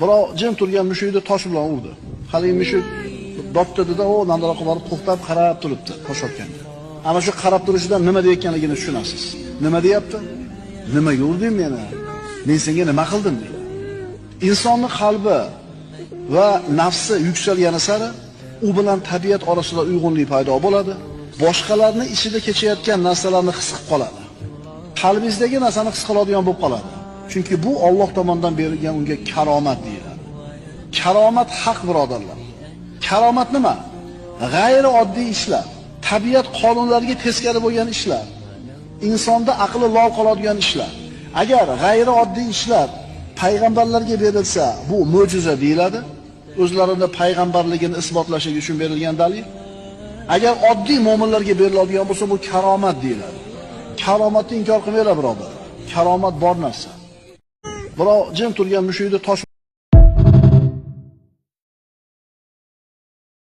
Birov jim turgan mushukni tosh bilan urdi. Haligi mushuk dotdida o nandaroqqa borib to'xtab qarab turibdi toshotganda. Ana shu qarab turishidan nima deyotganligini tushunasiz. Nima deyapti? Nimaga urding meni? Men senga nima qildim deydi. Insonning qalbi va nafsi yuksalgani sari u bilan tabiat orasida uyg'unlik paydo bo'ladi. Boshqalarning ichida kechayotgan narsalarni his qilib qoladi. Qalbingizdagi narsani his qiladigan bo'lib qoladi. Chunki bu Alloh tomonidan berilgan unga karomat deyiladi. Karomat haq birodarlar. Karomat nima? G'ayri oddiy ishlar, tabiat qonunlariga teskari bo'lgan ishlar, insonda aqli lol qoladigan ishlar. Agar g'ayri oddiy ishlar payg'ambarlarga berilsa, bu mo'jiza deyiladi. O'zlarining payg'ambarligini isbotlashi uchun berilgan dalil. Agar oddiy mu'minlarga beriladigan bo'lsa, bu karomat deyiladi. Karomatni inkor qilmanglar birodar. Karomat bor narsa. Birov jim turgan mushukni tosh